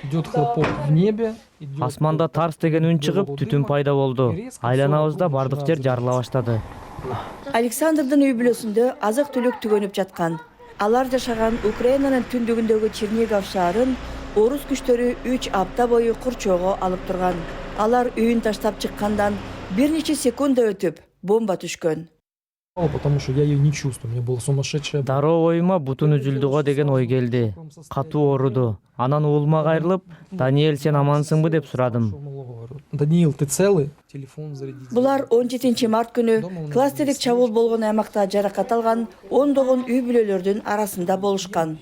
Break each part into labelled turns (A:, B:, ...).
A: Идет хлопок в небе.
B: Асманда тарс деген үн чыгып, түтүн пайда болду. Айланабызда бардык жер жарыла баштады.
C: Александрдын үй бүлөсүндө азык түлүк түгөнүп жаткан. Алар жашаган Украинанын түндүгүндөгү Чернигов шаарын орус күчтөрү 3 апта бою курчоого алып турган. Алар үйүн таштап чыккандан бир нече секунда өтүп, бомба түшкөн.
A: Потому что я ее не чувствую. Мне было сумасшедшее.
B: Дароо оюма бутун үзүлдү го деген ой келди. Катуу ооруду. Анан уулума кайрылып, Даниэль, сен амансыңбы деп сурадым.
A: Даниил, ты целый? Телефон зарядить.
C: Булар 17 март күнү кластердик чабуул болгон аймакта жаракат алган ондогон үй бүлөлөрдүн арасында болушкан.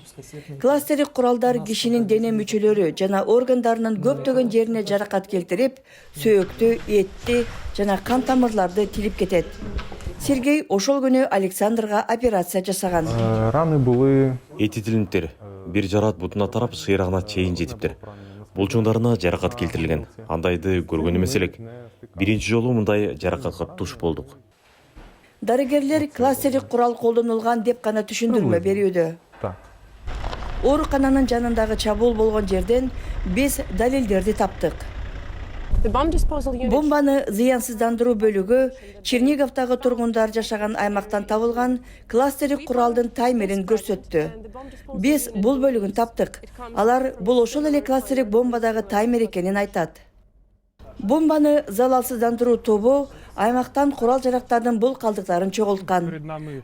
C: Кластердик куралдар кишинин дене мүчөлөрү жана органдарынын көптөгөн жерине жаракат келтирип, сөөктү, этти жана кан тамырларды тилип кетет. Сергей ошол күнү Александрга операция жасаган.
D: Раны были...
E: Эти тилинтер бир жарат бутуна тарап шыйрагына чейин жетиптир. Булчуңдарына жаракат келтирилген. Андайды көргөн эмес элек. Биринчи жолу мындай жаракатка туш болдук.
C: Дарыгерлер кластердик курал колдонулган деп гана түшүндүрмө берүүдө. Оорукананын жанындагы чабуул болгон жерден биз далилдерди таптык. Бомбаны зыянсыздандыруу бөлүгү Черниговдагы тургундар жашаган аймактан табылган кластердик куралдын таймерин көрсөттү. Биз бул бөлүгүн таптык. Алар бул ошол эле кластердик бомбадагы таймер экенин айтат. Бомбаны залалсыздандыруу тобу аймактан курал-жарактардын бул калдыктарын чогулткан.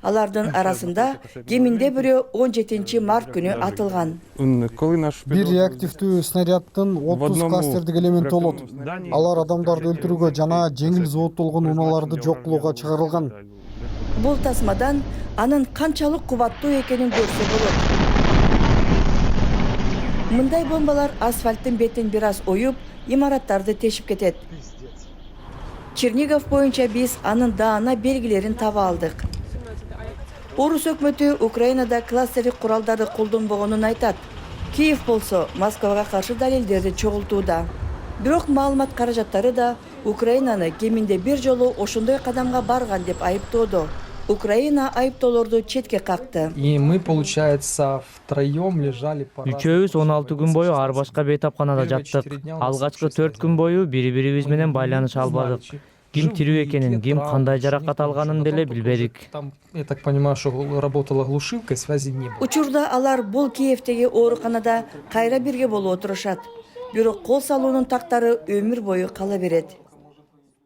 C: Алардын арасында кеминде бирөө 17 март күнү атылган.
F: Бир реактивдүү снаряддын 30 кластердик элементи болот. Алар адамдарды өлтүрүүгө жана жеңил зооттолгон унааларды жок кылууга чыгарылган.
C: Бул тасмадан анын канчалык кубаттуу экенин көрсө болот. Мындай бомбалар асфальттын бетин бир аз оюп, имараттарды тешип кетет. Чернигов боюнча биз анын даана белгилерин таба алдык. Орус өкмөтү Украинада кластердик куралдарды колдонбогонун айтат. Киев болсо Москвага каршы далилдерди чогултууда. Бирок маалымат каражаттары да Украинаны кеминде бир жолу ошондой кадамга барган деп айыптоодо. Украина айыптоолорду четке какты.
A: И мы, получается, втроем лежали по...
B: Үчөөбүз 16 күн бою ар башка бейтапканада жаттык. Алгачкы 4 күн бою бири-бирибиз менен байланыша албадык. Ким тирүү экенин, ким кандай жаракат алганын деле билбедик.
A: Там, я так понимаю, что работала глушилка, связи не было.
C: Учурда алар бул Киевдеги ооруканада кайра бирге болуп отурушат. Бирок кол салуунун тактары өмүр бою кала берет.